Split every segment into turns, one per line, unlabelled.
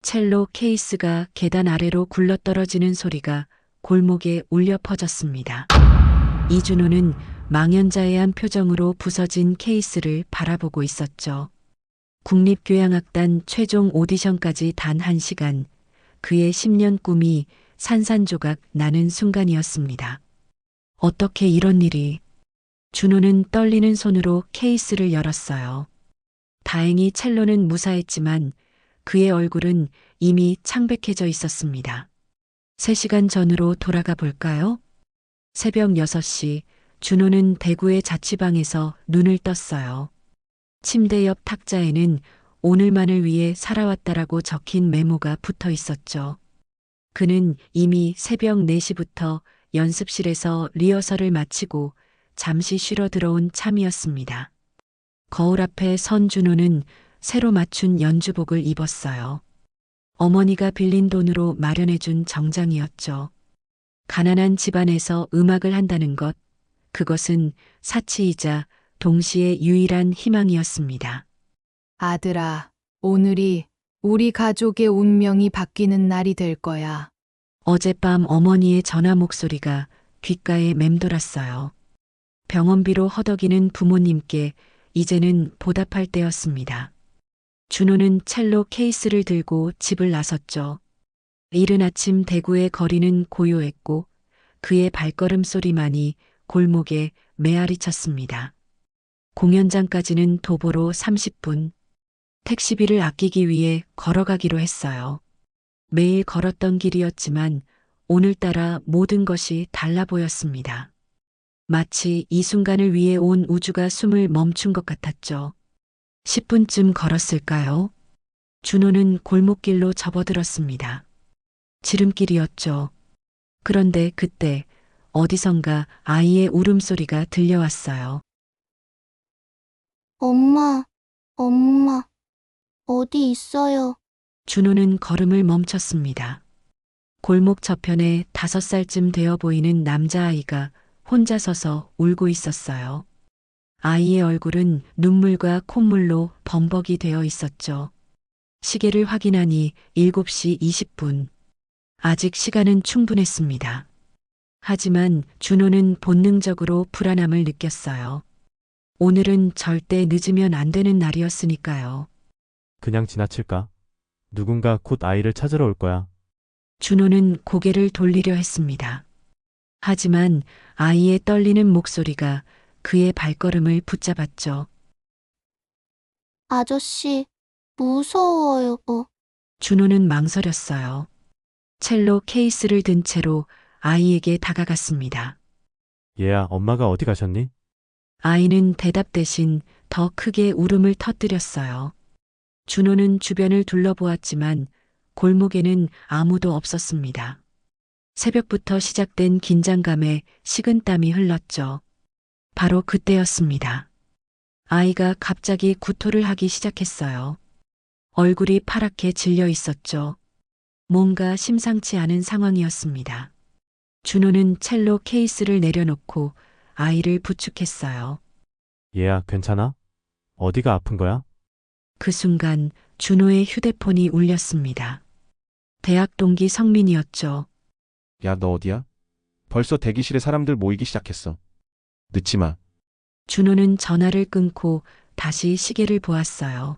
첼로 케이스가 계단 아래로 굴러떨어지는 소리가 골목에 울려 퍼졌습니다. 이준호는 망연자해한 표정으로 부서진 케이스를 바라보고 있었죠. 국립교향악단 최종 오디션까지 단 1시간, 그의 10년 꿈이 산산조각 나는 순간이었습니다. 어떻게 이런 일이? 준호는 떨리는 손으로 케이스를 열었어요. 다행히 첼로는 무사했지만 그의 얼굴은 이미 창백해져 있었습니다. 3시간 전으로 돌아가 볼까요? 새벽 6시, 준호는 대구의 자취방에서 눈을 떴어요. 침대 옆 탁자에는 오늘만을 위해 살아왔다라고 적힌 메모가 붙어 있었죠. 그는 이미 새벽 4시부터 연습실에서 리허설을 마치고 잠시 쉬러 들어온 참이었습니다. 거울 앞에 선 준호는 새로 맞춘 연주복을 입었어요. 어머니가 빌린 돈으로 마련해준 정장이었죠. 가난한 집안에서 음악을 한다는 것, 그것은 사치이자 동시에 유일한 희망이었습니다.
아들아, 오늘이 우리 가족의 운명이 바뀌는 날이 될 거야.
어젯밤 어머니의 전화 목소리가 귓가에 맴돌았어요. 병원비로 허덕이는 부모님께 이제는 보답할 때였습니다. 준호는 첼로 케이스를 들고 집을 나섰죠. 이른 아침 대구의 거리는 고요했고 그의 발걸음 소리만이 골목에 메아리 쳤습니다. 공연장까지는 도보로 30분. 택시비를 아끼기 위해 걸어가기로 했어요. 매일 걸었던 길이었지만 오늘따라 모든 것이 달라 보였습니다. 마치 이 순간을 위해 온 우주가 숨을 멈춘 것 같았죠. 10분쯤 걸었을까요? 준호는 골목길로 접어들었습니다. 지름길이었죠. 그런데 그때 어디선가 아이의 울음소리가 들려왔어요.
엄마, 엄마, 어디 있어요?
준호는 걸음을 멈췄습니다. 골목 저편에 5살쯤 되어 보이는 남자아이가 혼자 서서 울고 있었어요. 아이의 얼굴은 눈물과 콧물로 범벅이 되어 있었죠. 시계를 확인하니 7시 20분. 아직 시간은 충분했습니다. 하지만 준호는 본능적으로 불안함을 느꼈어요. 오늘은 절대 늦으면 안 되는 날이었으니까요.
그냥 지나칠까? 누군가 곧 아이를 찾으러 올 거야.
준호는 고개를 돌리려 했습니다. 하지만 아이의 떨리는 목소리가 그의 발걸음을 붙잡았죠.
아저씨, 무서워요.
준호는 망설였어요. 첼로 케이스를 든 채로 아이에게 다가갔습니다.
얘야, 엄마가 어디 가셨니?
아이는 대답 대신 더 크게 울음을 터뜨렸어요. 준호는 주변을 둘러보았지만 골목에는 아무도 없었습니다. 새벽부터 시작된 긴장감에 식은땀이 흘렀죠. 바로 그때였습니다. 아이가 갑자기 구토를 하기 시작했어요. 얼굴이 파랗게 질려 있었죠. 뭔가 심상치 않은 상황이었습니다. 준호는 첼로 케이스를 내려놓고 아이를 부축했어요.
얘야, 괜찮아? 어디가 아픈 거야?
그 순간 준호의 휴대폰이 울렸습니다. 대학 동기 성민이었죠.
야, 너 어디야? 벌써 대기실에 사람들 모이기 시작했어. 늦지 마.
준호는 전화를 끊고 다시 시계를 보았어요.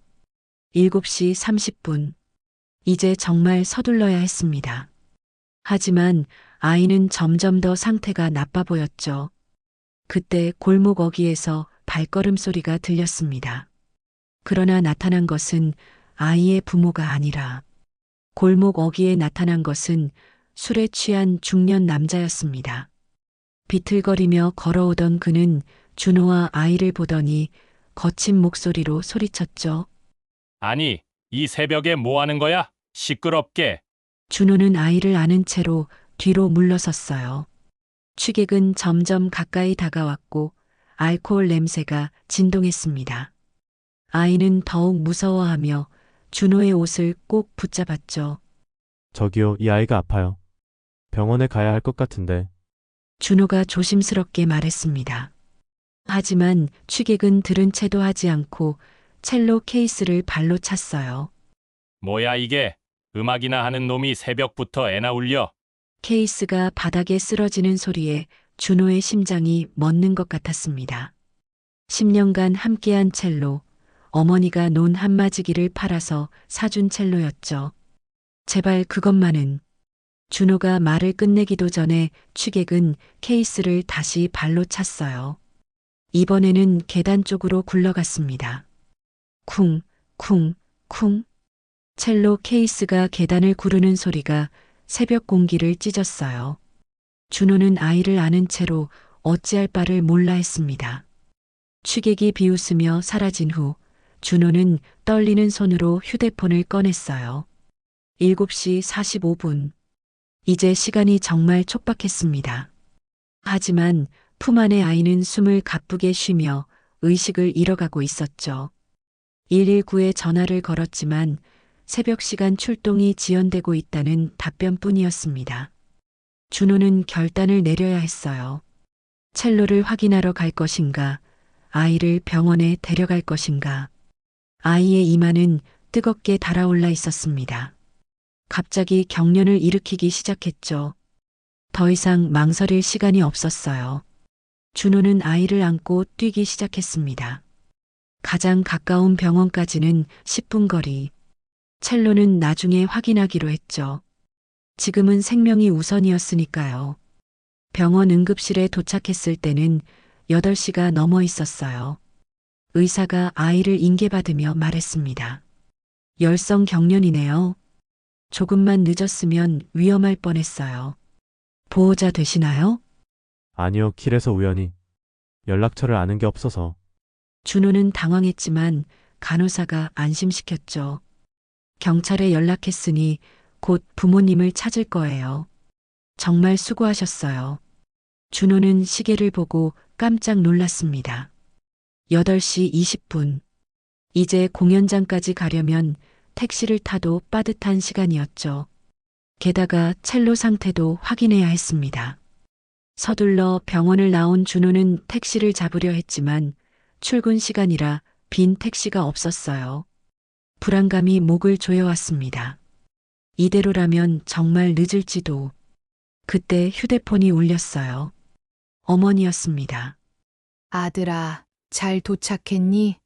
7시 30분. 이제 정말 서둘러야 했습니다. 하지만 아이는 점점 더 상태가 나빠 보였죠. 그때 골목 어귀에서 발걸음 소리가 들렸습니다. 그러나 나타난 것은 아이의 부모가 아니라 골목 어귀에 나타난 것은 술에 취한 중년 남자였습니다. 비틀거리며 걸어오던 그는 준호와 아이를 보더니 거친 목소리로 소리쳤죠.
아니, 이 새벽에 뭐 하는 거야? 시끄럽게.
준호는 아이를 안은 채로 뒤로 물러섰어요. 취객은 점점 가까이 다가왔고 알코올 냄새가 진동했습니다. 아이는 더욱 무서워하며 준호의 옷을 꼭 붙잡았죠.
저기요, 이 아이가 아파요. 병원에 가야 할 것 같은데.
준호가 조심스럽게 말했습니다. 하지만 취객은 들은 채도 하지 않고 첼로 케이스를 발로 찼어요.
뭐야 이게? 음악이나 하는 놈이 새벽부터 애나 울려.
케이스가 바닥에 쓰러지는 소리에 준호의 심장이 멎는 것 같았습니다. 10년간 함께한 첼로, 어머니가 논 한마지기를 팔아서 사준 첼로였죠. 제발 그것만은. 준호가 말을 끝내기도 전에 취객은 케이스를 다시 발로 찼어요. 이번에는 계단 쪽으로 굴러갔습니다. 쿵, 쿵, 쿵. 첼로 케이스가 계단을 구르는 소리가 새벽 공기를 찢었어요. 준호는 아이를 안은 채로 어찌할 바를 몰라 했습니다. 취객이 비웃으며 사라진 후 준호는 떨리는 손으로 휴대폰을 꺼냈어요. 7시 45분. 이제 시간이 정말 촉박했습니다. 하지만 품 안의 아이는 숨을 가쁘게 쉬며 의식을 잃어가고 있었죠. 119에 전화를 걸었지만 새벽 시간 출동이 지연되고 있다는 답변뿐이었습니다. 준호는 결단을 내려야 했어요. 첼로를 확인하러 갈 것인가, 아이를 병원에 데려갈 것인가. 아이의 이마는 뜨겁게 달아올라 있었습니다. 갑자기 경련을 일으키기 시작했죠. 더 이상 망설일 시간이 없었어요. 준호는 아이를 안고 뛰기 시작했습니다. 가장 가까운 병원까지는 10분 거리. 첼로는 나중에 확인하기로 했죠. 지금은 생명이 우선이었으니까요. 병원 응급실에 도착했을 때는 8시가 넘어 있었어요. 의사가 아이를 인계받으며 말했습니다. 열성 경련이네요. 조금만 늦었으면 위험할 뻔했어요. 보호자 되시나요?
아니요, 길에서 우연히. 연락처를 아는 게 없어서.
준호는 당황했지만 간호사가 안심시켰죠. 경찰에 연락했으니 곧 부모님을 찾을 거예요. 정말 수고하셨어요. 준호는 시계를 보고 깜짝 놀랐습니다. 8시 20분. 이제 공연장까지 가려면 택시를 타도 빠듯한 시간이었죠. 게다가 첼로 상태도 확인해야 했습니다. 서둘러 병원을 나온 준호는 택시를 잡으려 했지만 출근 시간이라 빈 택시가 없었어요. 불안감이 목을 조여왔습니다. 이대로라면 정말 늦을지도. 그때 휴대폰이 울렸어요. 어머니였습니다.
아들아, 잘 도착했니?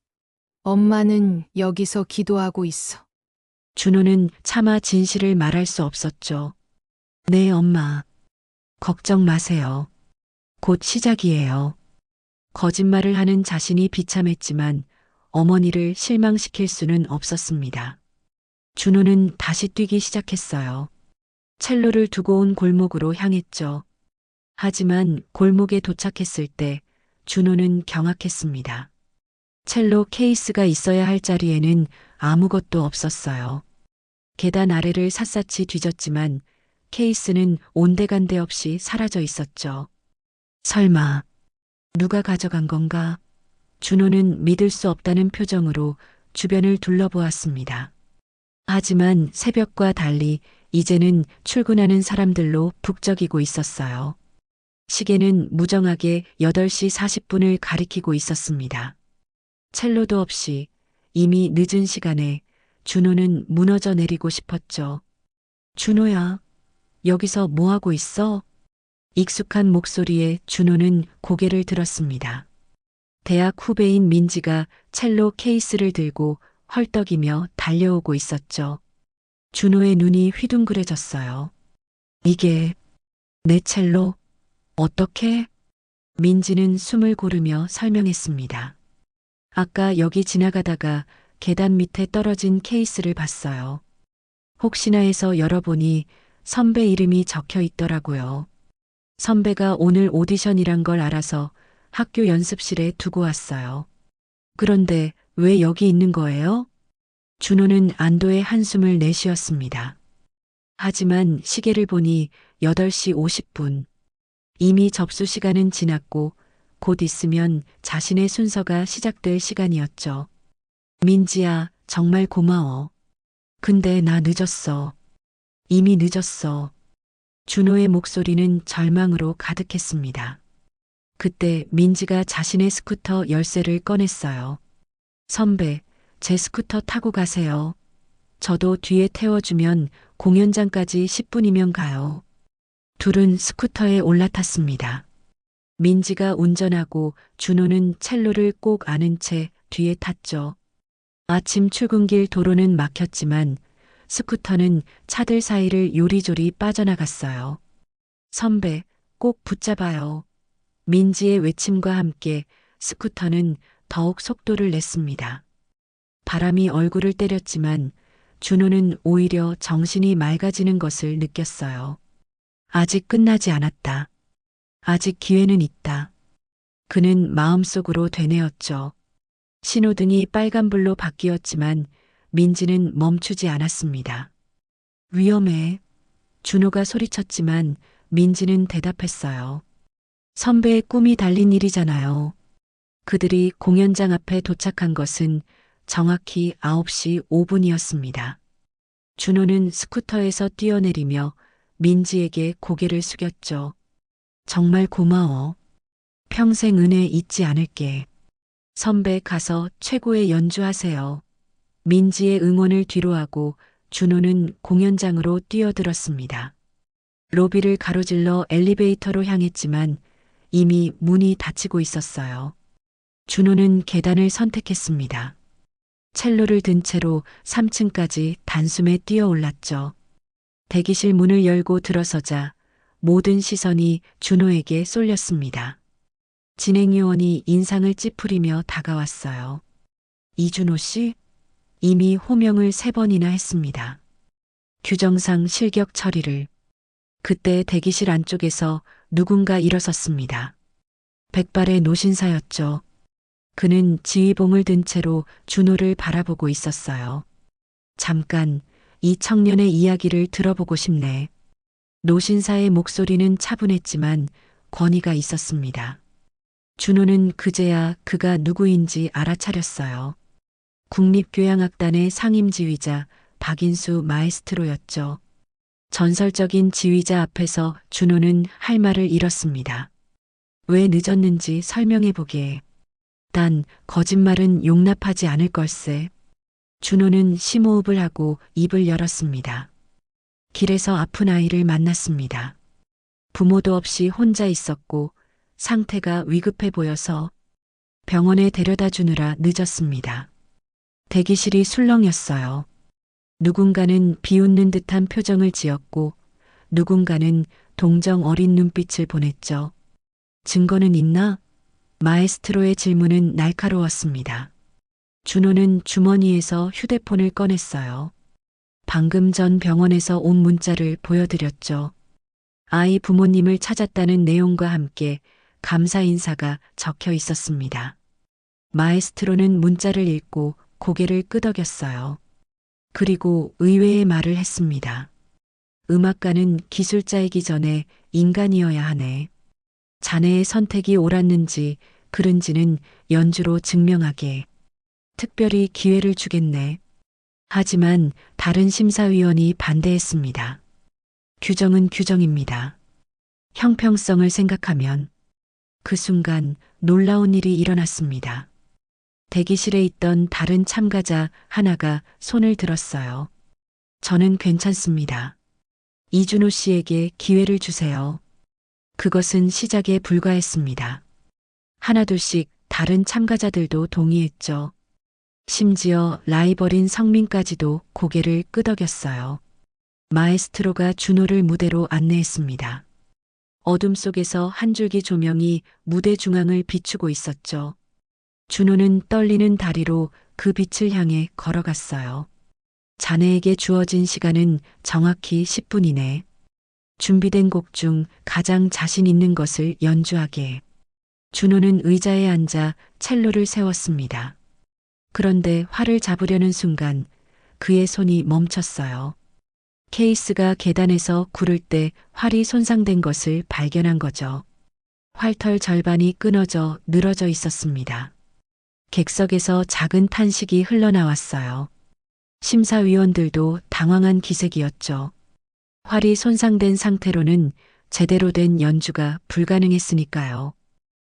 엄마는 여기서 기도하고 있어.
준호는 차마 진실을 말할 수 없었죠. 네, 엄마. 걱정 마세요. 곧 시작이에요. 거짓말을 하는 자신이 비참했지만 어머니를 실망시킬 수는 없었습니다. 준호는 다시 뛰기 시작했어요. 첼로를 두고 온 골목으로 향했죠. 하지만 골목에 도착했을 때 준호는 경악했습니다. 첼로 케이스가 있어야 할 자리에는 아무것도 없었어요. 계단 아래를 샅샅이 뒤졌지만 케이스는 온데간데 없이 사라져 있었죠. 설마 누가 가져간 건가? 준호는 믿을 수 없다는 표정으로 주변을 둘러보았습니다. 하지만 새벽과 달리 이제는 출근하는 사람들로 북적이고 있었어요. 시계는 무정하게 8시 40분을 가리키고 있었습니다. 첼로도 없이 이미 늦은 시간에 준호는 무너져 내리고 싶었죠. 준호야, 여기서 뭐 하고 있어? 익숙한 목소리에 준호는 고개를 들었습니다. 대학 후배인 민지가 첼로 케이스를 들고 헐떡이며 달려오고 있었죠. 준호의 눈이 휘둥그레졌어요. 이게 내 첼로? 어떻게? 민지는 숨을 고르며 설명했습니다. 아까 여기 지나가다가 계단 밑에 떨어진 케이스를 봤어요. 혹시나 해서 열어보니 선배 이름이 적혀 있더라고요. 선배가 오늘 오디션이란 걸 알아서 학교 연습실에 두고 왔어요. 그런데 왜 여기 있는 거예요? 준호는 안도의 한숨을 내쉬었습니다. 하지만 시계를 보니 8시 50분. 이미 접수 시간은 지났고 곧 있으면 자신의 순서가 시작될 시간이었죠. 민지야, 정말 고마워. 근데 나 늦었어. 이미 늦었어. 준호의 목소리는 절망으로 가득했습니다. 그때 민지가 자신의 스쿠터 열쇠를 꺼냈어요. 선배, 제 스쿠터 타고 가세요. 저도 뒤에 태워주면 공연장까지 10분이면 가요. 둘은 스쿠터에 올라탔습니다. 민지가 운전하고 준호는 첼로를 꼭 안은 채 뒤에 탔죠. 아침 출근길 도로는 막혔지만 스쿠터는 차들 사이를 요리조리 빠져나갔어요. 선배, 꼭 붙잡아요. 민지의 외침과 함께 스쿠터는 더욱 속도를 냈습니다. 바람이 얼굴을 때렸지만 준호는 오히려 정신이 맑아지는 것을 느꼈어요. 아직 끝나지 않았다. 아직 기회는 있다. 그는 마음속으로 되뇌었죠. 신호등이 빨간불로 바뀌었지만 민지는 멈추지 않았습니다. 위험해. 준호가 소리쳤지만 민지는 대답했어요. 선배의 꿈이 달린 일이잖아요. 그들이 공연장 앞에 도착한 것은 정확히 9시 5분이었습니다. 준호는 스쿠터에서 뛰어내리며 민지에게 고개를 숙였죠. 정말 고마워. 평생 은혜 잊지 않을게. 선배 가서 최고의 연주하세요. 민지의 응원을 뒤로하고 준호는 공연장으로 뛰어들었습니다. 로비를 가로질러 엘리베이터로 향했지만 이미 문이 닫히고 있었어요. 준호는 계단을 선택했습니다. 첼로를 든 채로 3층까지 단숨에 뛰어 올랐죠. 대기실 문을 열고 들어서자 모든 시선이 준호에게 쏠렸습니다. 진행요원이 인상을 찌푸리며 다가왔어요. 이준호 씨? 이미 호명을 3번이나 했습니다. 규정상 실격 처리를. 그때 대기실 안쪽에서 누군가 일어섰습니다. 백발의 노신사였죠. 그는 지휘봉을 든 채로 준호를 바라보고 있었어요. 잠깐, 이 청년의 이야기를 들어보고 싶네. 노신사의 목소리는 차분했지만 권위가 있었습니다. 준호는 그제야 그가 누구인지 알아차렸어요. 국립교향악단의 상임지휘자 박인수 마에스트로였죠. 전설적인 지휘자 앞에서 준호는 할 말을 잃었습니다. 왜 늦었는지 설명해보게. 단 거짓말은 용납하지 않을 걸세. 준호는 심호흡을 하고 입을 열었습니다. 길에서 아픈 아이를 만났습니다. 부모도 없이 혼자 있었고 상태가 위급해 보여서 병원에 데려다 주느라 늦었습니다. 대기실이 술렁였어요. 누군가는 비웃는 듯한 표정을 지었고 누군가는 동정 어린 눈빛을 보냈죠. 증거는 있나? 마에스트로의 질문은 날카로웠습니다. 준호는 주머니에서 휴대폰을 꺼냈어요. 방금 전 병원에서 온 문자를 보여드렸죠. 아이 부모님을 찾았다는 내용과 함께 감사 인사가 적혀 있었습니다. 마에스트로는 문자를 읽고 고개를 끄덕였어요. 그리고 의외의 말을 했습니다. 음악가는 기술자이기 전에 인간이어야 하네. 자네의 선택이 옳았는지 그른지는 연주로 증명하게. 특별히 기회를 주겠네. 하지만 다른 심사위원이 반대했습니다. 규정은 규정입니다. 형평성을 생각하면. 그 순간 놀라운 일이 일어났습니다. 대기실에 있던 다른 참가자 하나가 손을 들었어요. 저는 괜찮습니다. 이준호 씨에게 기회를 주세요. 그것은 시작에 불과했습니다. 하나둘씩 다른 참가자들도 동의했죠. 심지어 라이벌인 성민까지도 고개를 끄덕였어요. 마에스트로가 준호를 무대로 안내했습니다. 어둠 속에서 한 줄기 조명이 무대 중앙을 비추고 있었죠. 준호는 떨리는 다리로 그 빛을 향해 걸어갔어요. 자네에게 주어진 시간은 정확히 10분이네. 준비된 곡 중 가장 자신 있는 것을 연주하게. 준호는 의자에 앉아 첼로를 세웠습니다. 그런데 활을 잡으려는 순간 그의 손이 멈췄어요. 케이스가 계단에서 구를 때 활이 손상된 것을 발견한 거죠. 활털 절반이 끊어져 늘어져 있었습니다. 객석에서 작은 탄식이 흘러나왔어요. 심사위원들도 당황한 기색이었죠. 활이 손상된 상태로는 제대로 된 연주가 불가능했으니까요.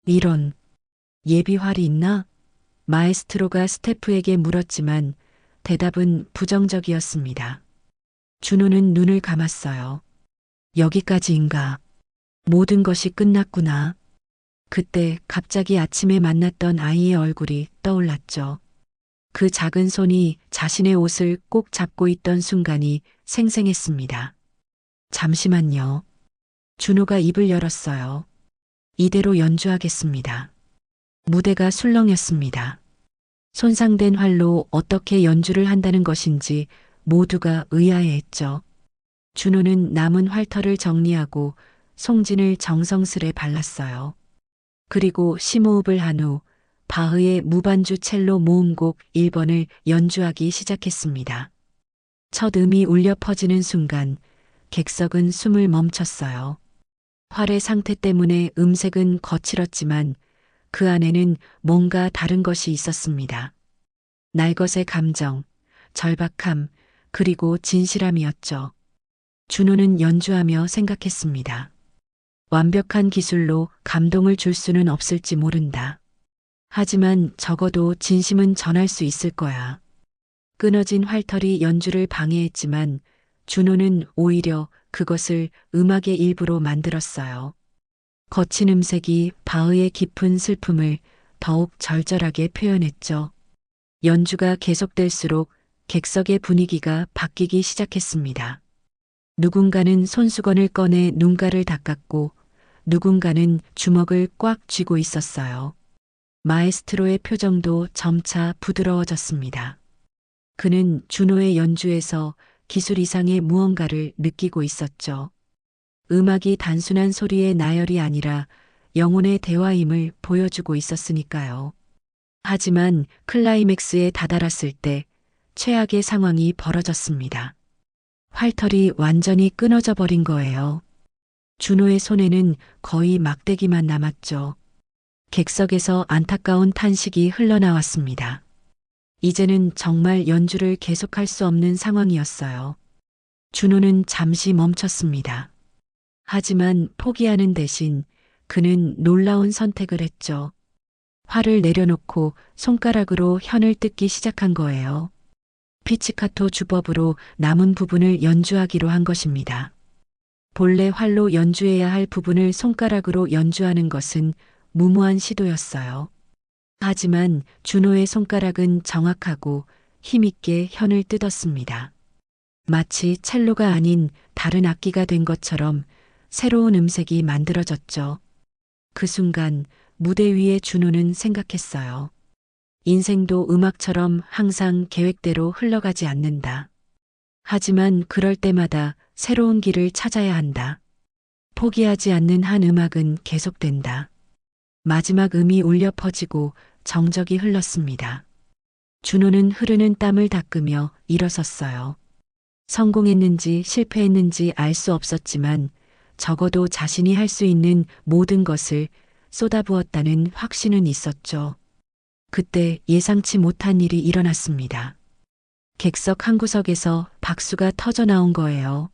이런, 예비 활이 있나? 마에스트로가 스태프에게 물었지만 대답은 부정적이었습니다. 준호는 눈을 감았어요. 여기까지인가? 모든 것이 끝났구나. 그때 갑자기 아침에 만났던 아이의 얼굴이 떠올랐죠. 그 작은 손이 자신의 옷을 꼭 잡고 있던 순간이 생생했습니다. 잠시만요. 준호가 입을 열었어요. 이대로 연주하겠습니다. 무대가 술렁였습니다. 손상된 활로 어떻게 연주를 한다는 것인지 모두가 의아해했죠. 준호는 남은 활터를 정리하고 송진을 정성스레 발랐어요. 그리고 심호흡을 한 후 바흐의 무반주 첼로 모음곡 1번을 연주하기 시작했습니다. 첫 음이 울려 퍼지는 순간 객석은 숨을 멈췄어요. 활의 상태 때문에 음색은 거칠었지만 그 안에는 뭔가 다른 것이 있었습니다. 날것의 감정, 절박함, 그리고 진실함이었죠. 준호는 연주하며 생각했습니다. 완벽한 기술로 감동을 줄 수는 없을지 모른다. 하지만 적어도 진심은 전할 수 있을 거야. 끊어진 활털이 연주를 방해했지만 준호는 오히려 그것을 음악의 일부로 만들었어요. 거친 음색이 바흐의 깊은 슬픔을 더욱 절절하게 표현했죠. 연주가 계속될수록 객석의 분위기가 바뀌기 시작했습니다. 누군가는 손수건을 꺼내 눈가를 닦았고 누군가는 주먹을 꽉 쥐고 있었어요. 마에스트로의 표정도 점차 부드러워졌습니다. 그는 준호의 연주에서 기술 이상의 무언가를 느끼고 있었죠. 음악이 단순한 소리의 나열이 아니라 영혼의 대화임을 보여주고 있었으니까요. 하지만 클라이맥스에 다다랐을 때 최악의 상황이 벌어졌습니다. 활털이 완전히 끊어져 버린 거예요. 준호의 손에는 거의 막대기만 남았죠. 객석에서 안타까운 탄식이 흘러나왔습니다. 이제는 정말 연주를 계속할 수 없는 상황이었어요. 준호는 잠시 멈췄습니다. 하지만 포기하는 대신 그는 놀라운 선택을 했죠. 활을 내려놓고 손가락으로 현을 뜯기 시작한 거예요. 피치카토 주법으로 남은 부분을 연주하기로 한 것입니다. 본래 활로 연주해야 할 부분을 손가락으로 연주하는 것은 무모한 시도였어요. 하지만 준호의 손가락은 정확하고 힘있게 현을 뜯었습니다. 마치 첼로가 아닌 다른 악기가 된 것처럼 새로운 음색이 만들어졌죠. 그 순간 무대 위에 준호는 생각했어요. 인생도 음악처럼 항상 계획대로 흘러가지 않는다. 하지만 그럴 때마다 새로운 길을 찾아야 한다. 포기하지 않는 한 음악은 계속된다. 마지막 음이 울려 퍼지고 정적이 흘렀습니다. 준호는 흐르는 땀을 닦으며 일어섰어요. 성공했는지 실패했는지 알 수 없었지만 적어도 자신이 할 수 있는 모든 것을 쏟아부었다는 확신은 있었죠. 그때 예상치 못한 일이 일어났습니다. 객석 한 구석에서 박수가 터져 나온 거예요.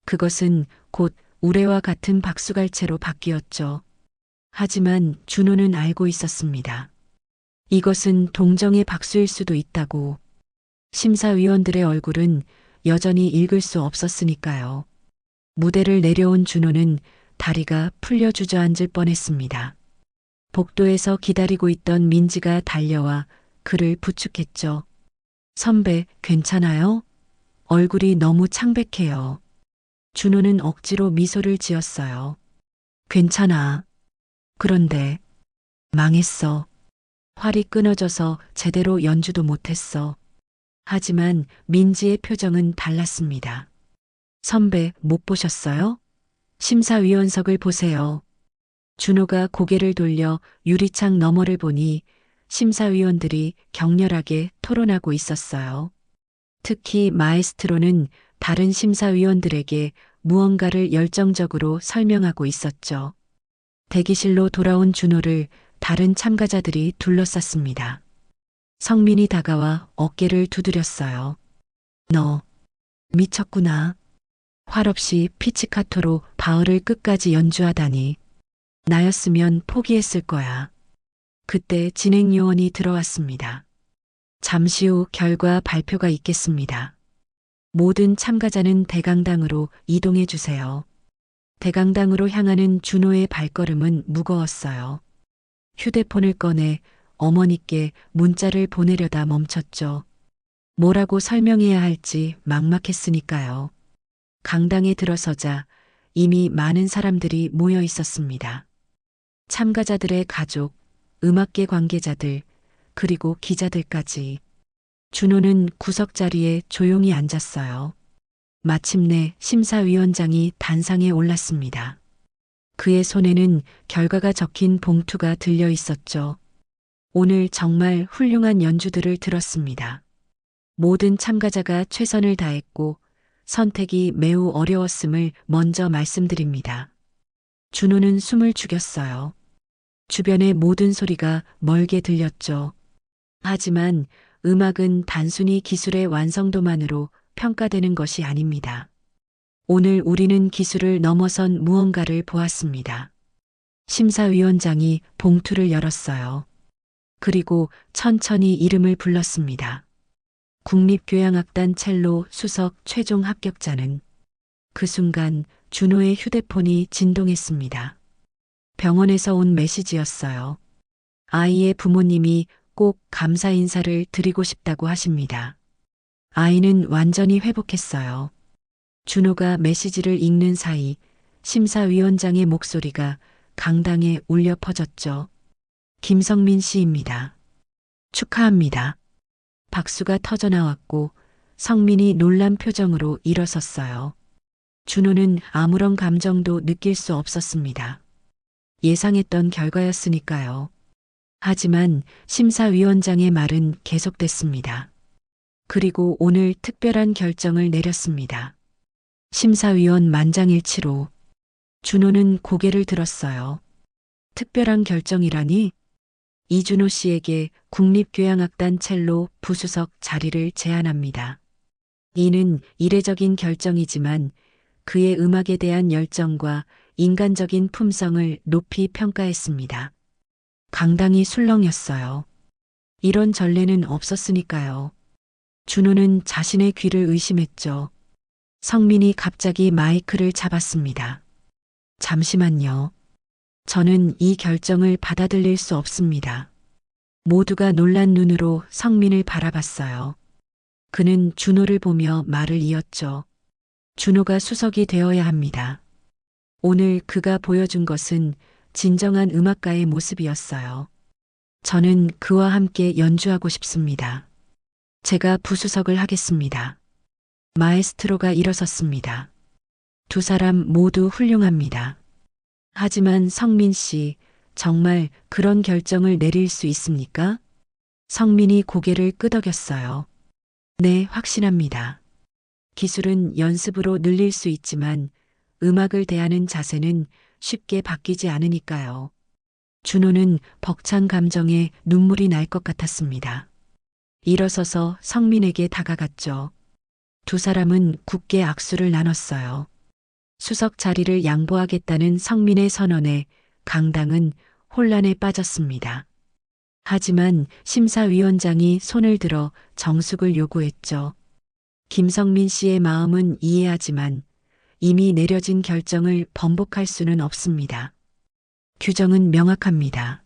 그것은 곧 우레와 같은 박수갈채로 바뀌었죠. 하지만 준호는 알고 있었습니다. 이것은 동정의 박수일 수도 있다고. 심사위원들의 얼굴은 여전히 읽을 수 없었으니까요. 무대를 내려온 준호는 다리가 풀려 주저앉을 뻔했습니다. 복도에서 기다리고 있던 민지가 달려와 그를 부축했죠. 선배, 괜찮아요? 얼굴이 너무 창백해요. 준호는 억지로 미소를 지었어요. 괜찮아. 그런데 망했어. 활이 끊어져서 제대로 연주도 못했어. 하지만 민지의 표정은 달랐습니다. 선배, 못 보셨어요? 심사위원석을 보세요. 준호가 고개를 돌려 유리창 너머를 보니 심사위원들이 격렬하게 토론하고 있었어요. 특히 마에스트로는 다른 심사위원들에게 무언가를 열정적으로 설명하고 있었죠. 대기실로 돌아온 준호를 다른 참가자들이 둘러쌌습니다. 성민이 다가와 어깨를 두드렸어요. 너 미쳤구나. 활 없이 피치카토로 바흐를 끝까지 연주하다니. 나였으면 포기했을 거야. 그때 진행요원이 들어왔습니다. 잠시 후 결과 발표가 있겠습니다. 모든 참가자는 대강당으로 이동해 주세요. 대강당으로 향하는 준호의 발걸음은 무거웠어요. 휴대폰을 꺼내 어머니께 문자를 보내려다 멈췄죠. 뭐라고 설명해야 할지 막막했으니까요. 강당에 들어서자 이미 많은 사람들이 모여 있었습니다. 참가자들의 가족, 음악계 관계자들, 그리고 기자들까지. 준호는 구석 자리에 조용히 앉았어요. 마침내 심사위원장이 단상에 올랐습니다. 그의 손에는 결과가 적힌 봉투가 들려 있었죠. 오늘 정말 훌륭한 연주들을 들었습니다. 모든 참가자가 최선을 다했고 선택이 매우 어려웠음을 먼저 말씀드립니다. 준호는 숨을 죽였어요. 주변의 모든 소리가 멀게 들렸죠. 하지만 음악은 단순히 기술의 완성도만으로 평가되는 것이 아닙니다. 오늘 우리는 기술을 넘어선 무언가를 보았습니다. 심사위원장이 봉투를 열었어요. 그리고 천천히 이름을 불렀습니다. 국립교향악단 첼로 수석 최종 합격자는. 그 순간 준호의 휴대폰이 진동했습니다. 병원에서 온 메시지였어요. 아이의 부모님이 꼭 감사 인사를 드리고 싶다고 하십니다. 아이는 완전히 회복했어요. 준호가 메시지를 읽는 사이 심사위원장의 목소리가 강당에 울려 퍼졌죠. 김성민 씨입니다. 축하합니다. 박수가 터져나왔고 성민이 놀란 표정으로 일어섰어요. 준호는 아무런 감정도 느낄 수 없었습니다. 예상했던 결과였으니까요. 하지만 심사위원장의 말은 계속됐습니다. 그리고 오늘 특별한 결정을 내렸습니다. 심사위원 만장일치로. 준호는 고개를 들었어요. 특별한 결정이라니? 이준호 씨에게 국립교향악단 첼로 부수석 자리를 제안합니다. 이는 이례적인 결정이지만 그의 음악에 대한 열정과 인간적인 품성을 높이 평가했습니다. 강당이 술렁였어요. 이런 전례는 없었으니까요. 준호는 자신의 귀를 의심했죠. 성민이 갑자기 마이크를 잡았습니다. 잠시만요. 저는 이 결정을 받아들일 수 없습니다. 모두가 놀란 눈으로 성민을 바라봤어요. 그는 준호를 보며 말을 이었죠. 준호가 수석이 되어야 합니다. 오늘 그가 보여준 것은 진정한 음악가의 모습이었어요. 저는 그와 함께 연주하고 싶습니다. 제가 부수석을 하겠습니다. 마에스트로가 일어섰습니다. 두 사람 모두 훌륭합니다. 하지만 성민 씨, 정말 그런 결정을 내릴 수 있습니까? 성민이 고개를 끄덕였어요. 네, 확신합니다. 기술은 연습으로 늘릴 수 있지만 음악을 대하는 자세는 쉽게 바뀌지 않으니까요. 준호는 벅찬 감정에 눈물이 날 것 같았습니다. 일어서서 성민에게 다가갔죠. 두 사람은 굳게 악수를 나눴어요. 수석 자리를 양보하겠다는 성민의 선언에 강당은 혼란에 빠졌습니다. 하지만 심사위원장이 손을 들어 정숙을 요구했죠. 김성민 씨의 마음은 이해하지만 이미 내려진 결정을 번복할 수는 없습니다. 규정은 명확합니다.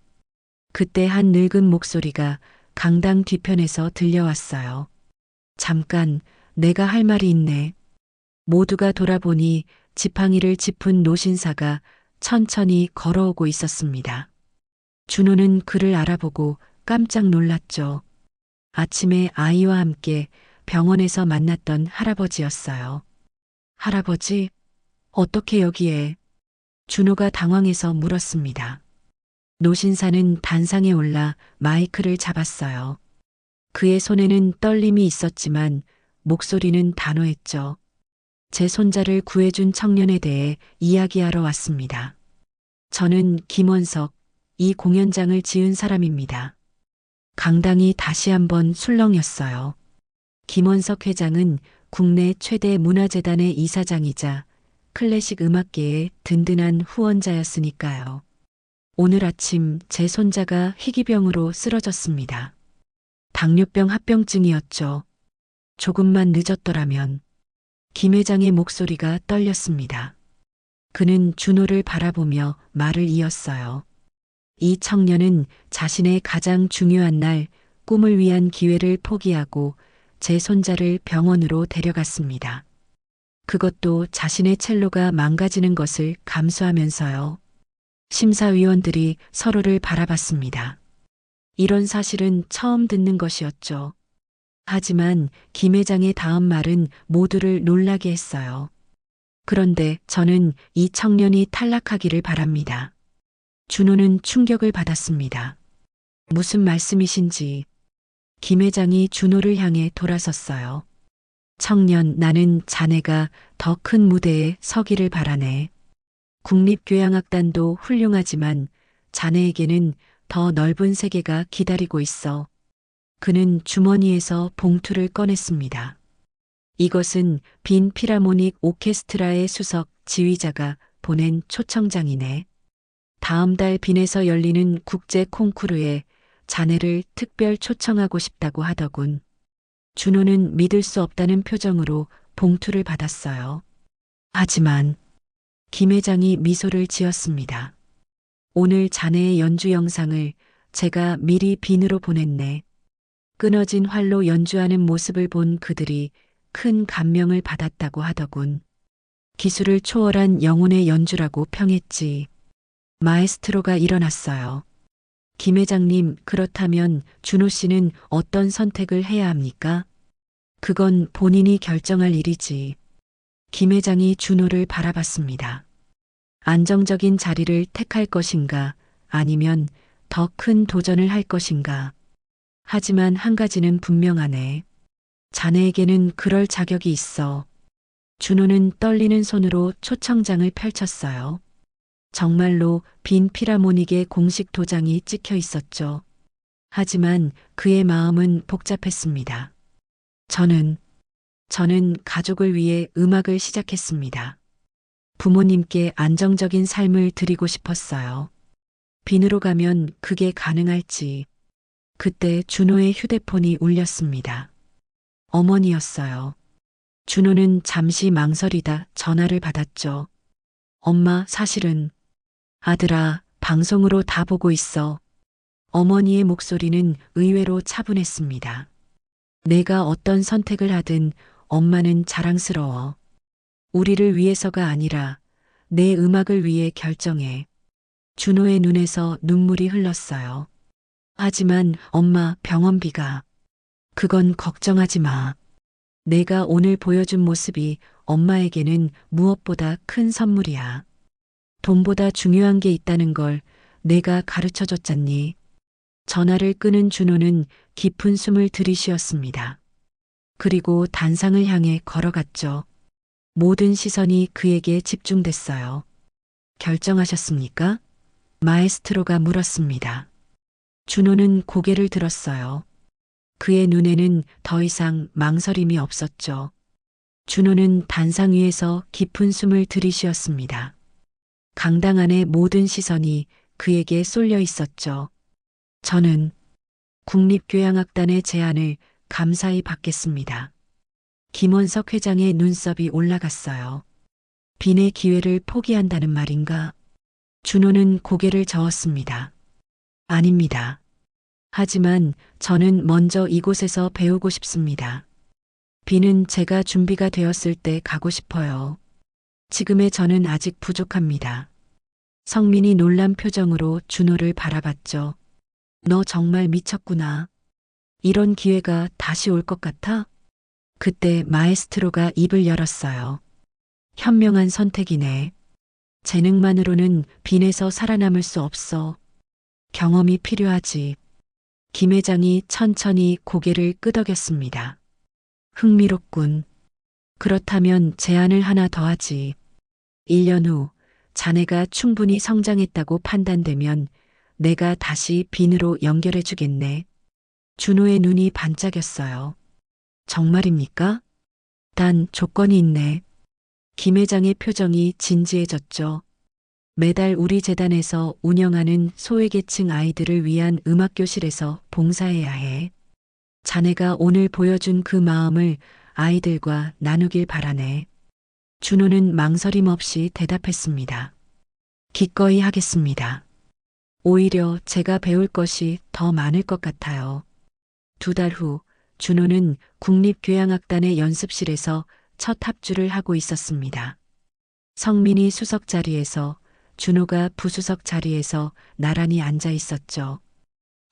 그때 한 늙은 목소리가 강당 뒤편에서 들려왔어요. 잠깐, 내가 할 말이 있네. 모두가 돌아보니 지팡이를 짚은 노신사가 천천히 걸어오고 있었습니다. 준호는 그를 알아보고 깜짝 놀랐죠. 아침에 아이와 함께 병원에서 만났던 할아버지였어요. 할아버지, 어떻게 여기에? 준호가 당황해서 물었습니다. 노신사는 단상에 올라 마이크를 잡았어요. 그의 손에는 떨림이 있었지만 목소리는 단호했죠. 제 손자를 구해준 청년에 대해 이야기하러 왔습니다. 저는 김원석, 이 공연장을 지은 사람입니다. 강당이 다시 한번 술렁였어요. 김원석 회장은 국내 최대 문화재단의 이사장이자 클래식 음악계의 든든한 후원자였으니까요. 오늘 아침 제 손자가 희귀병으로 쓰러졌습니다. 당뇨병 합병증이었죠. 조금만 늦었더라면. 김 회장의 목소리가 떨렸습니다. 그는 준호를 바라보며 말을 이었어요. 이 청년은 자신의 가장 중요한 날 꿈을 위한 기회를 포기하고 제 손자를 병원으로 데려갔습니다. 그것도 자신의 첼로가 망가지는 것을 감수하면서요. 심사위원들이 서로를 바라봤습니다. 이런 사실은 처음 듣는 것이었죠. 하지만 김 회장의 다음 말은 모두를 놀라게 했어요. 그런데 저는 이 청년이 탈락하기를 바랍니다. 준호는 충격을 받았습니다. 무슨 말씀이신지. 김 회장이 준호를 향해 돌아섰어요. 청년, 나는 자네가 더 큰 무대에 서기를 바라네. 국립교향악단도 훌륭하지만 자네에게는 더 넓은 세계가 기다리고 있어. 그는 주머니에서 봉투를 꺼냈습니다. 이것은 빈 피라모닉 오케스트라의 수석 지휘자가 보낸 초청장이네. 다음 달 빈에서 열리는 국제 콩쿠르에 자네를 특별 초청하고 싶다고 하더군. 준호는 믿을 수 없다는 표정으로 봉투를 받았어요. 하지만 김 회장이 미소를 지었습니다. 오늘 자네의 연주 영상을 제가 미리 빈으로 보냈네. 끊어진 활로 연주하는 모습을 본 그들이 큰 감명을 받았다고 하더군. 기술을 초월한 영혼의 연주라고 평했지. 마에스트로가 일어났어요. 김 회장님, 그렇다면 준호 씨는 어떤 선택을 해야 합니까? 그건 본인이 결정할 일이지. 김 회장이 준호를 바라봤습니다. 안정적인 자리를 택할 것인가, 아니면 더 큰 도전을 할 것인가. 하지만 한 가지는 분명하네. 자네에게는 그럴 자격이 있어. 준호는 떨리는 손으로 초청장을 펼쳤어요. 정말로 빈 피라모닉의 공식 도장이 찍혀 있었죠. 하지만 그의 마음은 복잡했습니다. 저는 가족을 위해 음악을 시작했습니다. 부모님께 안정적인 삶을 드리고 싶었어요. 빈으로 가면 그게 가능할지. 그때 준호의 휴대폰이 울렸습니다. 어머니였어요. 준호는 잠시 망설이다 전화를 받았죠. 엄마, 사실은. 아들아, 방송으로 다 보고 있어. 어머니의 목소리는 의외로 차분했습니다. 내가 어떤 선택을 하든 엄마는 자랑스러워. 우리를 위해서가 아니라 내 음악을 위해 결정해. 준호의 눈에서 눈물이 흘렀어요. 하지만 엄마, 병원비가. 그건 걱정하지 마. 내가 오늘 보여준 모습이 엄마에게는 무엇보다 큰 선물이야. 돈보다 중요한 게 있다는 걸 내가 가르쳐 줬잖니. 전화를 끄는 준호는 깊은 숨을 들이쉬었습니다. 그리고 단상을 향해 걸어갔죠. 모든 시선이 그에게 집중됐어요. 결정하셨습니까? 마에스트로가 물었습니다. 준호는 고개를 들었어요. 그의 눈에는 더 이상 망설임이 없었죠. 준호는 단상 위에서 깊은 숨을 들이쉬었습니다. 강당 안의 모든 시선이 그에게 쏠려 있었죠. 저는 국립교향악단의 제안을 감사히 받겠습니다. 김원석 회장의 눈썹이 올라갔어요. 빈의 기회를 포기한다는 말인가? 준호는 고개를 저었습니다. 아닙니다. 하지만 저는 먼저 이곳에서 배우고 싶습니다. 빈은 제가 준비가 되었을 때 가고 싶어요. 지금의 저는 아직 부족합니다. 성민이 놀란 표정으로 준호를 바라봤죠. 너 정말 미쳤구나. 이런 기회가 다시 올 것 같아? 그때 마에스트로가 입을 열었어요. 현명한 선택이네. 재능만으로는 빈에서 살아남을 수 없어. 경험이 필요하지. 김 회장이 천천히 고개를 끄덕였습니다. 흥미롭군. 그렇다면 제안을 하나 더 하지. 1년 후 자네가 충분히 성장했다고 판단되면 내가 다시 빈으로 연결해 주겠네. 준호의 눈이 반짝였어요. 정말입니까? 단 조건이 있네. 김 회장의 표정이 진지해졌죠. 매달 우리 재단에서 운영하는 소외계층 아이들을 위한 음악교실에서 봉사해야 해. 자네가 오늘 보여준 그 마음을 아이들과 나누길 바라네. 준호는 망설임 없이 대답했습니다. 기꺼이 하겠습니다. 오히려 제가 배울 것이 더 많을 것 같아요. 2달 후, 준호는 국립교향악단의 연습실에서 첫 합주를 하고 있었습니다. 성민이 수석 자리에서, 준호가 부수석 자리에서 나란히 앉아 있었죠.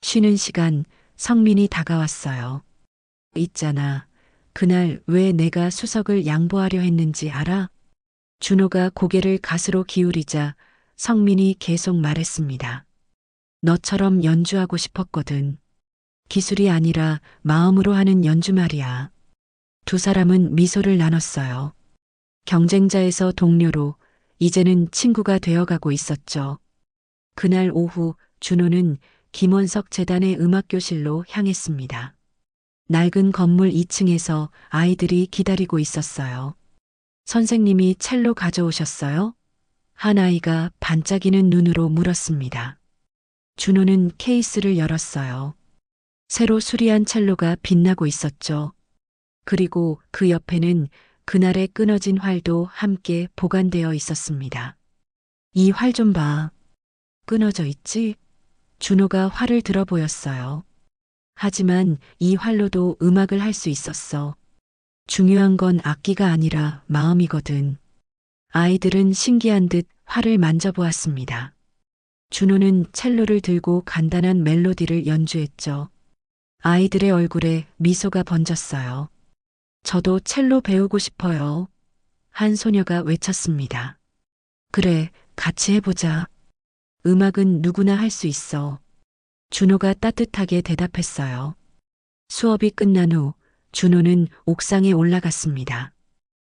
쉬는 시간, 성민이 다가왔어요. 있잖아. 그날 왜 내가 수석을 양보하려 했는지 알아? 준호가 고개를 가스로 기울이자 성민이 계속 말했습니다. 너처럼 연주하고 싶었거든. 기술이 아니라 마음으로 하는 연주 말이야. 두 사람은 미소를 나눴어요. 경쟁자에서 동료로 이제는 친구가 되어가고 있었죠. 그날 오후 준호는 김원석 재단의 음악교실로 향했습니다. 낡은 건물 2층에서 아이들이 기다리고 있었어요. 선생님이 첼로 가져오셨어요? 한 아이가 반짝이는 눈으로 물었습니다. 준호는 케이스를 열었어요. 새로 수리한 첼로가 빛나고 있었죠. 그리고 그 옆에는 그날의 끊어진 활도 함께 보관되어 있었습니다. 이 활 좀 봐. 끊어져 있지? 준호가 활을 들어 보였어요. 하지만 이 활로도 음악을 할 수 있었어. 중요한 건 악기가 아니라 마음이거든. 아이들은 신기한 듯 활을 만져보았습니다. 준호는 첼로를 들고 간단한 멜로디를 연주했죠. 아이들의 얼굴에 미소가 번졌어요. 저도 첼로 배우고 싶어요. 한 소녀가 외쳤습니다. 그래, 같이 해보자. 음악은 누구나 할 수 있어. 준호가 따뜻하게 대답했어요. 수업이 끝난 후 준호는 옥상에 올라갔습니다.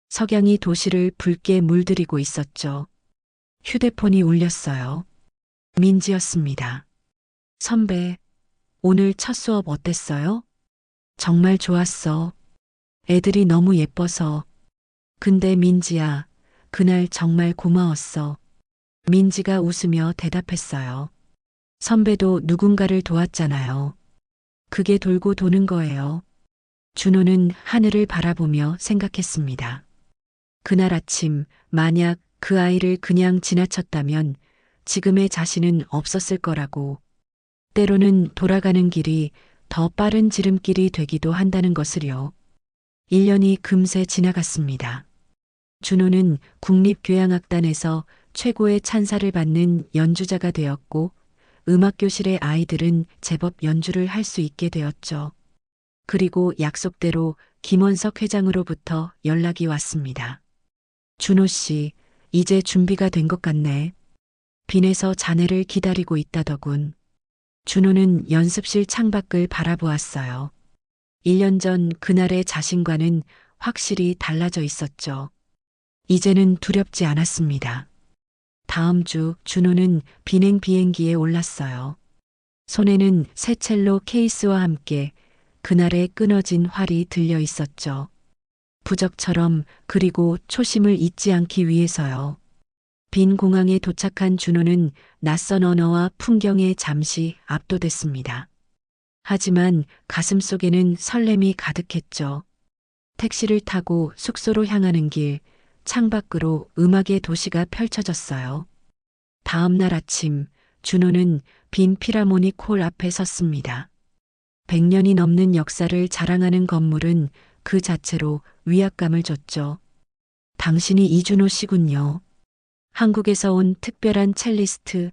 석양이 도시를 붉게 물들이고 있었죠. 휴대폰이 울렸어요. 민지였습니다. 선배, 오늘 첫 수업 어땠어요? 정말 좋았어. 애들이 너무 예뻐서. 근데 민지야, 그날 정말 고마웠어. 민지가 웃으며 대답했어요. 선배도 누군가를 도왔잖아요. 그게 돌고 도는 거예요. 준호는 하늘을 바라보며 생각했습니다. 그날 아침, 만약 그 아이를 그냥 지나쳤다면 지금의 자신은 없었을 거라고. 때로는 돌아가는 길이 더 빠른 지름길이 되기도 한다는 것을요. 1년이 금세 지나갔습니다. 준호는 국립교향악단에서 최고의 찬사를 받는 연주자가 되었고 음악교실의 아이들은 제법 연주를 할 수 있게 되었죠. 그리고 약속대로 김원석 회장으로부터 연락이 왔습니다. 준호 씨, 이제 준비가 된 것 같네. 빈에서 자네를 기다리고 있다더군. 준호는 연습실 창밖을 바라보았어요. 1년 전 그날의 자신과는 확실히 달라져 있었죠. 이제는 두렵지 않았습니다. 다음 주 준호는 비행 비행기에 올랐어요. 손에는 새 첼로 케이스와 함께 그날의 끊어진 활이 들려 있었죠. 부적처럼 그리고 초심을 잊지 않기 위해서요. 빈 공항에 도착한 준호는 낯선 언어와 풍경에 잠시 압도됐습니다. 하지만 가슴속에는 설렘이 가득했죠. 택시를 타고 숙소로 향하는 길, 창밖으로 음악의 도시가 펼쳐졌어요. 다음 날 아침, 준호는 빈 피라모닉 홀 앞에 섰습니다. 100년이 넘는 역사를 자랑하는 건물은 그 자체로 위압감을 줬죠. 당신이 이준호 씨군요. 한국에서 온 특별한 첼리스트.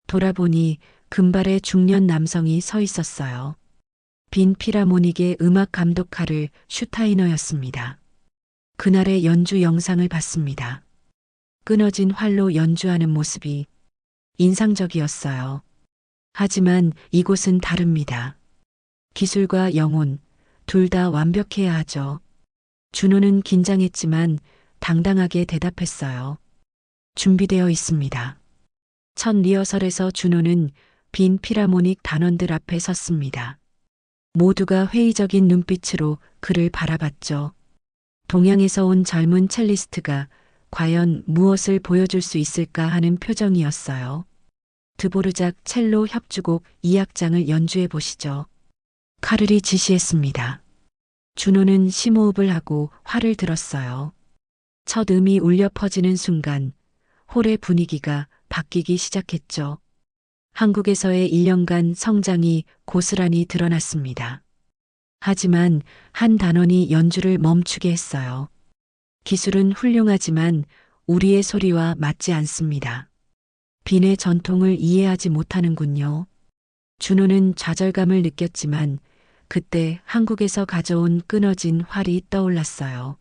돌아보니 금발의 중년 남성이 서 있었어요. 빈 피라모닉의 음악 감독칼을 슈타이너였습니다. 그날의 연주 영상을 봤습니다. 끊어진 활로 연주하는 모습이 인상적이었어요. 하지만 이곳은 다릅니다. 기술과 영혼, 둘 다 완벽해야 하죠. 준호는 긴장했지만 당당하게 대답했어요. 준비되어 있습니다. 첫 리허설에서 준호는 빈 피라모닉 단원들 앞에 섰습니다. 모두가 회의적인 눈빛으로 그를 바라봤죠. 동양에서 온 젊은 첼리스트가 과연 무엇을 보여줄 수 있을까 하는 표정이었어요. 드보르작 첼로 협주곡 2악장을 연주해 보시죠. 카를이 지시했습니다. 준호는 심호흡을 하고 활을 들었어요. 첫 음이 울려 퍼지는 순간 홀의 분위기가 바뀌기 시작했죠. 한국에서의 1년간 성장이 고스란히 드러났습니다. 하지만 한 단원이 연주를 멈추게 했어요. 기술은 훌륭하지만 우리의 소리와 맞지 않습니다. 빈의 전통을 이해하지 못하는군요. 준호는 좌절감을 느꼈지만 그때 한국에서 가져온 끊어진 활이 떠올랐어요.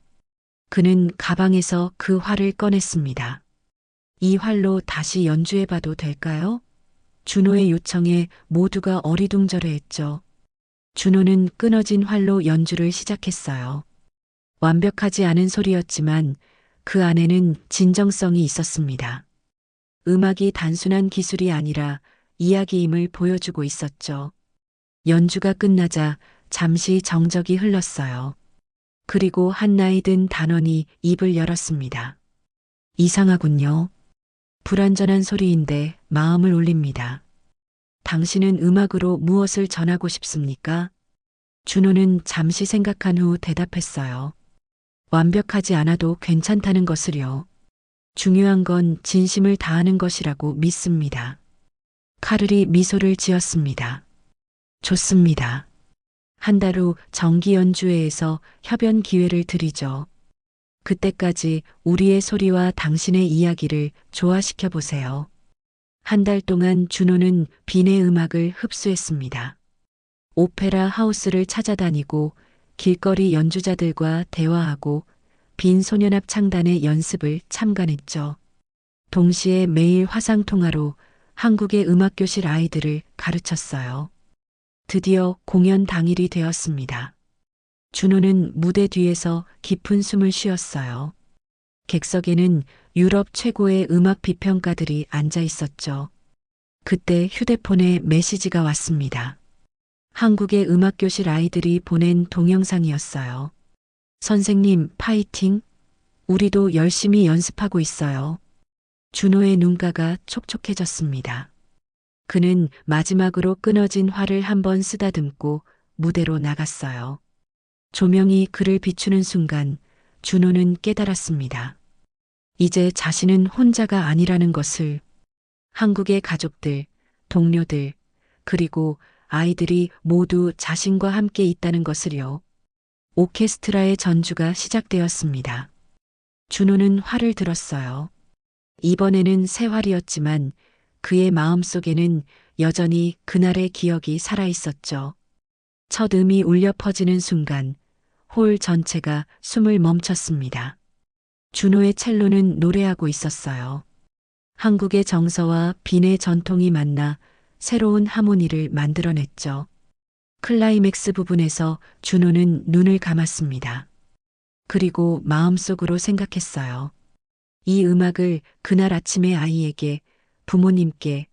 그는 가방에서 그 활을 꺼냈습니다. 이 활로 다시 연주해봐도 될까요? 준호의 요청에 모두가 어리둥절해했죠. 준호는 끊어진 활로 연주를 시작했어요. 완벽하지 않은 소리였지만 그 안에는 진정성이 있었습니다. 음악이 단순한 기술이 아니라 이야기임을 보여주고 있었죠. 연주가 끝나자 잠시 정적이 흘렀어요. 그리고 한 나이 든 단원이 입을 열었습니다. 이상하군요. 불완전한 소리인데 마음을 울립니다. 당신은 음악으로 무엇을 전하고 싶습니까? 준호는 잠시 생각한 후 대답했어요. 완벽하지 않아도 괜찮다는 것을요. 중요한 건 진심을 다하는 것이라고 믿습니다. 카를이 미소를 지었습니다. 좋습니다. 한 달 후 정기 연주회에서 협연 기회를 드리죠. 그때까지 우리의 소리와 당신의 이야기를 조화시켜 보세요. 한 달 동안 준호는 빈의 음악을 흡수했습니다. 오페라 하우스를 찾아다니고 길거리 연주자들과 대화하고 빈 소년합 창단의 연습을 참관했죠. 동시에 매일 화상통화로 한국의 음악교실 아이들을 가르쳤어요. 드디어 공연 당일이 되었습니다. 준호는 무대 뒤에서 깊은 숨을 쉬었어요. 객석에는 유럽 최고의 음악 비평가들이 앉아 있었죠. 그때 휴대폰에 메시지가 왔습니다. 한국의 음악교실 아이들이 보낸 동영상이었어요. 선생님, 파이팅! 우리도 열심히 연습하고 있어요. 준호의 눈가가 촉촉해졌습니다. 그는 마지막으로 끊어진 활을 한번 쓰다듬고 무대로 나갔어요. 조명이 그를 비추는 순간 준호는 깨달았습니다. 이제 자신은 혼자가 아니라는 것을. 한국의 가족들, 동료들, 그리고 아이들이 모두 자신과 함께 있다는 것을요. 오케스트라의 전주가 시작되었습니다. 준호는 활을 들었어요. 이번에는 새 활이었지만 그의 마음속에는 여전히 그날의 기억이 살아있었죠. 첫 음이 울려 퍼지는 순간 홀 전체가 숨을 멈췄습니다. 준호의 첼로는 노래하고 있었어요. 한국의 정서와 빈의 전통이 만나 새로운 하모니를 만들어냈죠. 클라이맥스 부분에서 준호는 눈을 감았습니다. 그리고 마음속으로 생각했어요. 이 음악을 그날 아침의 아이에게, 부모님께,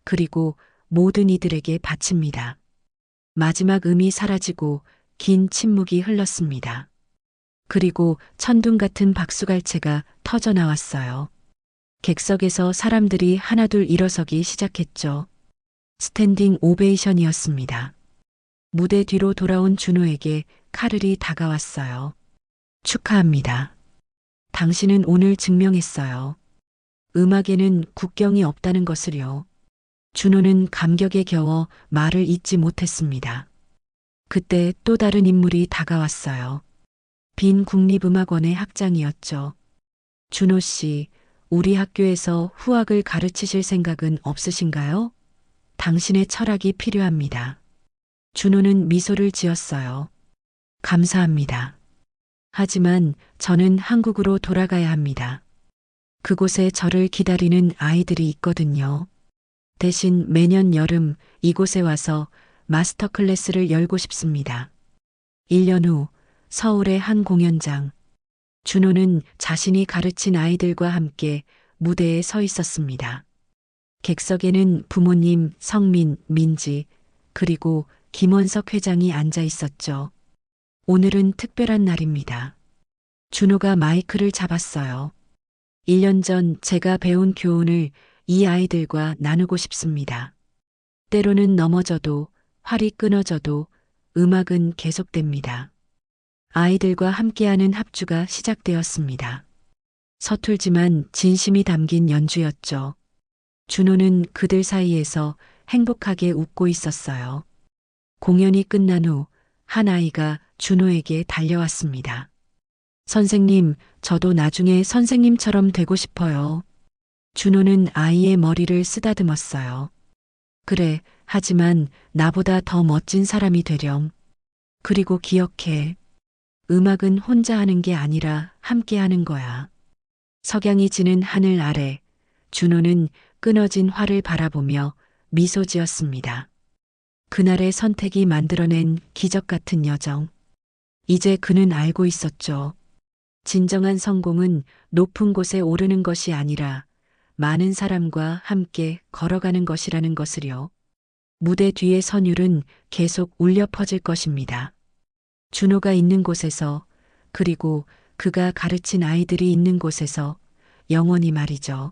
그리고 모든 이들에게 바칩니다. 마지막 음이 사라지고 긴 침묵이 흘렀습니다. 그리고 천둥 같은 박수갈채가 터져 나왔어요. 객석에서 사람들이 하나둘 일어서기 시작했죠. 스탠딩 오베이션이었습니다. 무대 뒤로 돌아온 준호에게 카를이 다가왔어요. 축하합니다. 당신은 오늘 증명했어요. 음악에는 국경이 없다는 것을요. 준호는 감격에 겨워 말을 잇지 못했습니다. 그때 또 다른 인물이 다가왔어요. 빈 국립음악원의 학장이었죠. 준호 씨, 우리 학교에서 후학을 가르치실 생각은 없으신가요? 당신의 철학이 필요합니다. 준호는 미소를 지었어요. 감사합니다. 하지만 저는 한국으로 돌아가야 합니다. 그곳에 저를 기다리는 아이들이 있거든요. 대신 매년 여름 이곳에 와서 마스터 클래스를 열고 싶습니다. 1년 후 서울의 한 공연장. 준호는 자신이 가르친 아이들과 함께 무대에 서 있었습니다. 객석에는 부모님, 성민, 민지, 그리고 김원석 회장이 앉아 있었죠. 오늘은 특별한 날입니다. 준호가 마이크를 잡았어요. 1년 전 제가 배운 교훈을 이 아이들과 나누고 싶습니다. 때로는 넘어져도, 활이 끊어져도 음악은 계속됩니다. 아이들과 함께하는 합주가 시작되었습니다. 서툴지만 진심이 담긴 연주였죠. 준호는 그들 사이에서 행복하게 웃고 있었어요. 공연이 끝난 후 한 아이가 준호에게 달려왔습니다. 선생님, 저도 나중에 선생님처럼 되고 싶어요. 준호는 아이의 머리를 쓰다듬었어요. 그래, 하지만 나보다 더 멋진 사람이 되렴. 그리고 기억해. 음악은 혼자 하는 게 아니라 함께 하는 거야. 석양이 지는 하늘 아래 준호는 끊어진 활을 바라보며 미소 지었습니다. 그날의 선택이 만들어낸 기적 같은 여정. 이제 그는 알고 있었죠. 진정한 성공은 높은 곳에 오르는 것이 아니라 많은 사람과 함께 걸어가는 것이라는 것을요. 무대 뒤의 선율은 계속 울려 퍼질 것입니다. 준호가 있는 곳에서, 그리고 그가 가르친 아이들이 있는 곳에서 영원히 말이죠.